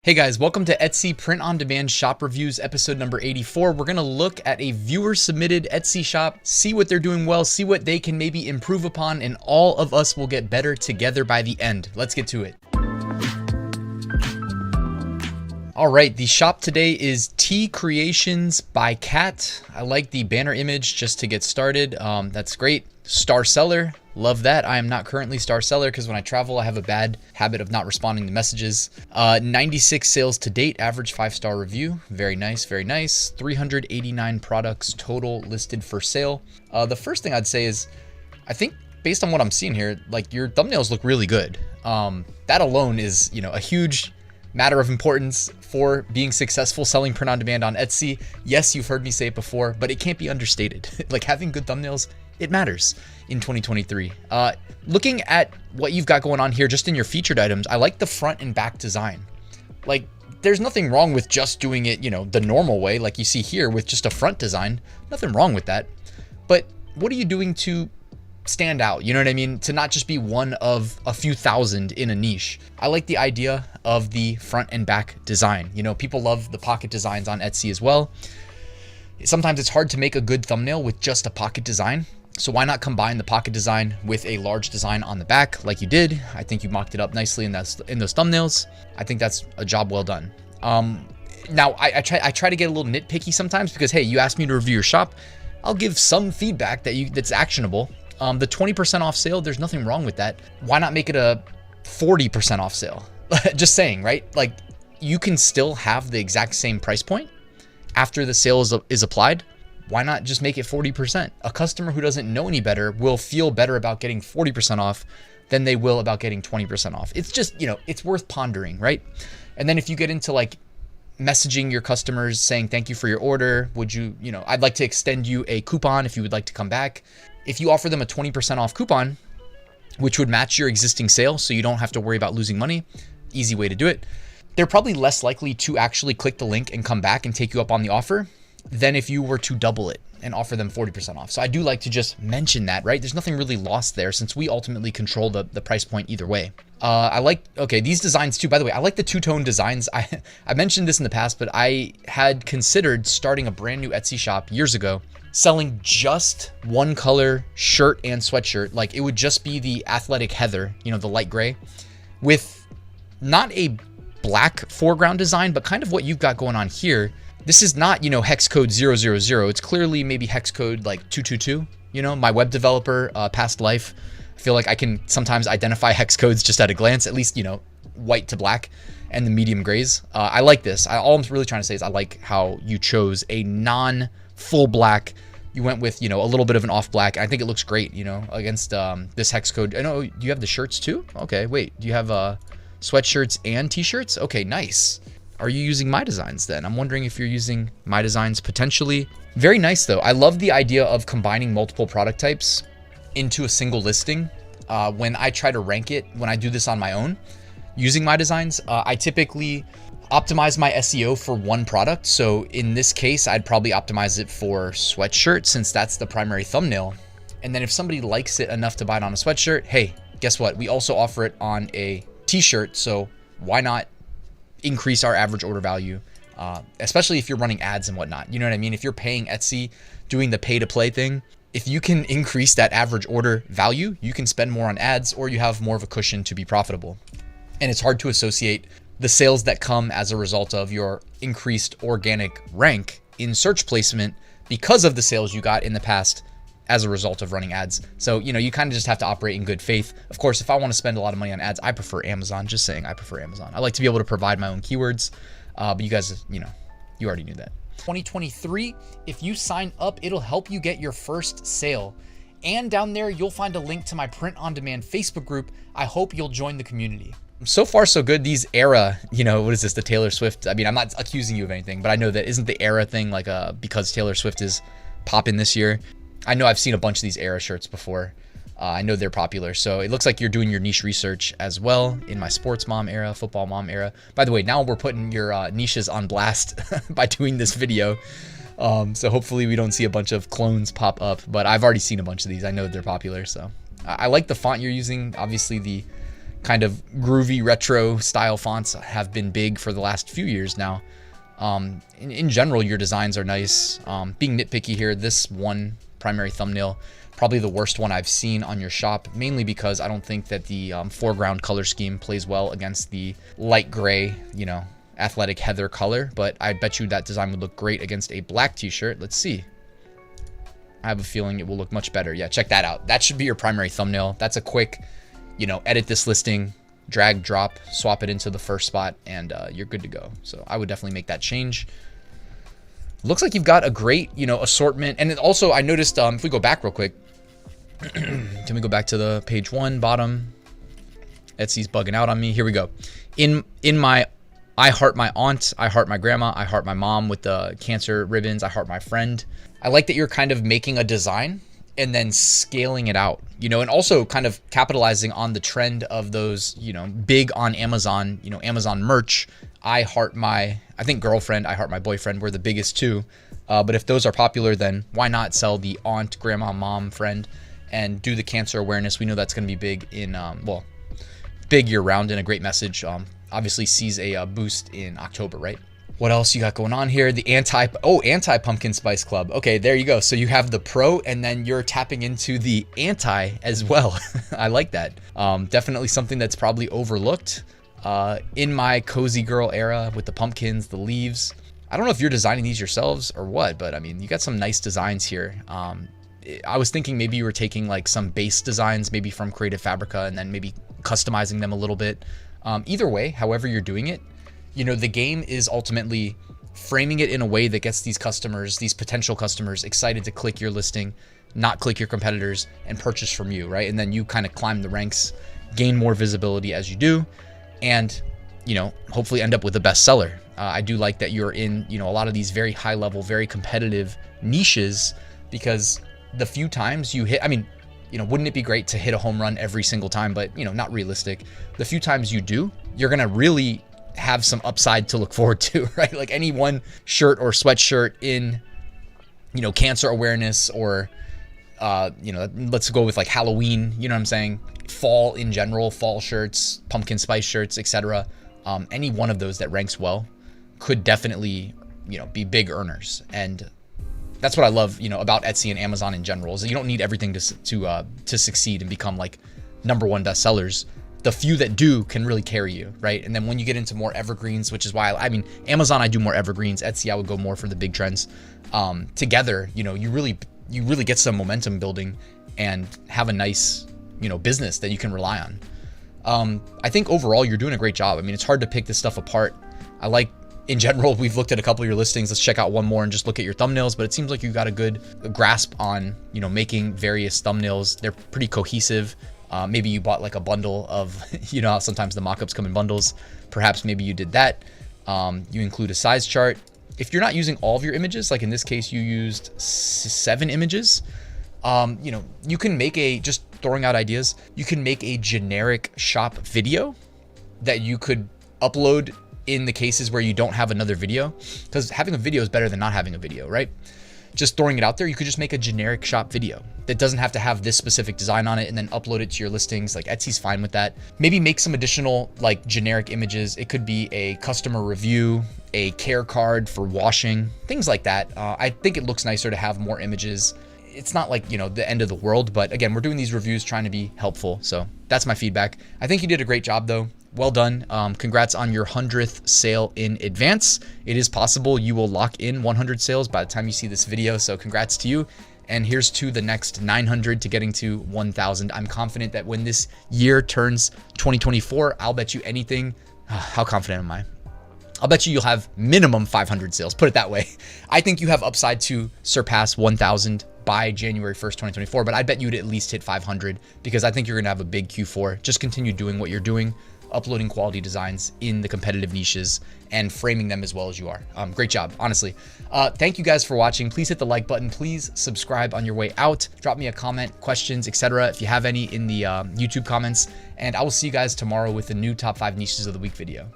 Hey guys, welcome to Etsy Print on Demand Shop Reviews episode number 84. We're going to look at a viewer submitted Etsy shop, see what they're doing well, see what they can maybe improve upon, and all of us will get better together by the end. Let's get to it. All right, the shop today is T Creations by Cat. I like the banner image just to get started. That's great. Star seller. Love that. I am not currently star seller because when I travel, I have a bad habit of not responding to messages. 96 sales to date, average 5-star review. Very nice, very nice. 389 products total listed for sale. The first thing I'd say is, I think based on what I'm seeing here, like your thumbnails look really good. That alone is, a huge matter of importance for being successful selling print on demand on Etsy. Yes, you've heard me say it before, but it can't be understated. Like having good thumbnails, it matters in 2023. Looking at what you've got going on here, just in your featured items, I like the front and back design. Like there's nothing wrong with just doing it, the normal way, like you see here with just a front design, nothing wrong with that. But what are you doing to stand out? You know what I mean? To not just be one of a few thousand in a niche. I like the idea of the front and back design. People love the pocket designs on Etsy as well. Sometimes it's hard to make a good thumbnail with just a pocket design. So why not combine the pocket design with a large design on the back like you did? I think you mocked it up nicely in those thumbnails. I think that's a job well done. Now I try to get a little nitpicky sometimes because, hey, you asked me to review your shop. I'll give some feedback that's actionable. The 20% off sale, there's nothing wrong with that. Why not make it a 40% off sale? Just saying, right? Like you can still have the exact same price point after the sale is applied. Why not just make it 40%? A customer who doesn't know any better will feel better about getting 40% off than they will about getting 20% off. It's just, it's worth pondering, right? And then if you get into like messaging your customers saying, thank you for your order. Would you, I'd like to extend you a coupon if you would like to come back. If you offer them a 20% off coupon, which would match your existing sale, so you don't have to worry about losing money, easy way to do it. They're probably less likely to actually click the link and come back and take you up on the offer than if you were to double it and offer them 40% off. So I do like to just mention that, right? There's nothing really lost there since we ultimately control the price point either way. I like, these designs too, by the way, I like the two-tone designs. I mentioned this in the past, but I had considered starting a brand new Etsy shop years ago, selling just one color shirt and sweatshirt. Like it would just be the athletic heather, the light gray, with not a black foreground design, but kind of what you've got going on here. This is not, hex code 000. It's clearly maybe hex code like 222. My web developer, past life, I feel like I can sometimes identify hex codes just at a glance, at least, white to black and the medium grays. I like this. All I'm really trying to say is I like how you chose a non-full black. You went with, a little bit of an off black. I think it looks great, against this hex code. I know, do you have the shirts too? Okay, wait, do you have sweatshirts and t-shirts? Okay, nice. Are you using My Designs then? I'm wondering if you're using My Designs potentially. Very nice though. I love the idea of combining multiple product types into a single listing. When I try to rank it, when I do this on my own, using My Designs, I typically optimize my SEO for one product. So in this case, I'd probably optimize it for sweatshirt since that's the primary thumbnail. And then if somebody likes it enough to buy it on a sweatshirt, hey, guess what? We also offer it on a t-shirt. So why not increase our average order value, especially if you're running ads and whatnot. You know what I mean? If you're paying Etsy, doing the pay to play thing, if you can increase that average order value, you can spend more on ads or you have more of a cushion to be profitable. And it's hard to associate the sales that come as a result of your increased organic rank in search placement because of the sales you got in the past as a result of running ads. So, you kind of just have to operate in good faith. Of course, if I want to spend a lot of money on ads, I prefer Amazon. Just saying, I prefer Amazon. I like to be able to provide my own keywords, but you guys, you already knew that. 2023, if you sign up, it'll help you get your first sale. And down there, you'll find a link to my Print on Demand Facebook group. I hope you'll join the community. So far, so good. These era, what is this, the Taylor Swift? I mean, I'm not accusing you of anything, but I know that isn't the era thing like because Taylor Swift is popping this year. I know I've seen a bunch of these era shirts before. I know they're popular. So it looks like you're doing your niche research as well in my sports mom era, football mom era. By the way, now we're putting your niches on blast by doing this video. So hopefully we don't see a bunch of clones pop up, but I've already seen a bunch of these. I know they're popular. So I like the font you're using. Obviously the kind of groovy retro style fonts have been big for the last few years now. In general, your designs are nice. Being nitpicky here, this one primary thumbnail, probably the worst one I've seen on your shop, mainly because I don't think that the foreground color scheme plays well against the light gray, you know, athletic heather color, but I bet you that design would look great against a black t-shirt. Let's see. I have a feeling it will look much better. Yeah, check that out. That should be your primary thumbnail. That's a quick, you know, edit this listing, drag, drop, swap it into the first spot, and you're good to go. So I would definitely make that change. Looks like you've got a great, you know, assortment. And also I noticed, if we go back real quick, can we go back to the page 1 bottom? Etsy's bugging out on me. Here we go. In my I heart my aunt, I heart my grandma, I heart my mom with the cancer ribbons, I heart my friend. I like that you're kind of making a design and then scaling it out, you know, and also kind of capitalizing on the trend of those, you know, big on Amazon, you know, Amazon merch. I heart my, I think girlfriend, I heart my boyfriend were the biggest two. But if those are popular, then why not sell the aunt, grandma, mom, friend, and do the cancer awareness? We know that's going to be big in, well, big year round and a great message. Obviously sees a boost in October, right? What else you got going on here? The anti pumpkin spice club. Okay, there you go. So you have the pro and then you're tapping into the anti as well. I like that. Definitely something that's probably overlooked in my cozy girl era with the pumpkins, the leaves. I don't know if you're designing these yourselves or what, but I mean, you got some nice designs here. I was thinking maybe you were taking like some base designs, maybe from Creative Fabrica, and then maybe customizing them a little bit. Either way, however you're doing it, you know, the game is ultimately framing it in a way that gets these customers, these potential customers, excited to click your listing, not click your competitors, and purchase from you, right? And then you kind of climb the ranks, gain more visibility as you do, and, you know, hopefully end up with a bestseller. I do like that you're in, you know, a lot of these very high level, very competitive niches, because the few times you hit, I mean, you know, wouldn't it be great to hit a home run every single time, but, you know, not realistic. The few times you do, you're going to really have some upside to look forward to, right? Like any one shirt or sweatshirt in, you know, cancer awareness, or, you know, let's go with like Halloween, you know what I'm saying? Fall in general, fall shirts, pumpkin spice shirts, etc. Any one of those that ranks well could definitely, you know, be big earners. And that's what I love, you know, about Etsy and Amazon in general, is that you don't need everything to succeed and become like #1 bestsellers. The few that do can really carry you, right? And then when you get into more evergreens, which is why I mean, Amazon, I do more evergreens. Etsy, I would go more for the big trends. Together, you know, you really get some momentum building and have a nice, you know, business that you can rely on. I think overall you're doing a great job. I mean, it's hard to pick this stuff apart. I like, in general, we've looked at a couple of your listings. Let's check out one more and just look at your thumbnails, but it seems like you got a good grasp on, you know, making various thumbnails. They're pretty cohesive. Maybe you bought like a bundle of, you know, sometimes the mockups come in bundles. Perhaps maybe you did that. You include a size chart. If you're not using all of your images, like in this case, you used 7 images, you know, you can make just throwing out ideas, you can make a generic shop video that you could upload in the cases where you don't have another video, because having a video is better than not having a video, right? Just throwing it out there, you could just make a generic shop video that doesn't have to have this specific design on it and then upload it to your listings. Like Etsy's fine with that. Maybe make some additional like generic images. It could be a customer review, a care card for washing, things like that. I think it looks nicer to have more images. It's not like, you know, the end of the world, but again, we're doing these reviews trying to be helpful. So that's my feedback. I think you did a great job though. Well done. Congrats on your 100th sale in advance. It is possible you will lock in 100 sales by the time you see this video. So congrats to you. And here's to the next 900 to getting to 1,000. I'm confident that when this year turns 2024, I'll bet you anything. How confident am I? I'll bet you'll have minimum 500 sales. Put it that way. I think you have upside to surpass 1,000 by January 1st, 2024, but I bet you'd at least hit 500, because I think you're going to have a big Q4. Just continue doing what you're doing, uploading quality designs in the competitive niches and framing them as well as you are. Great job, honestly. Thank you guys for watching. Please hit the like button. Please subscribe on your way out. Drop me a comment, questions, etc. if you have any in the YouTube comments. And I will see you guys tomorrow with a new top 5 niches of the week video.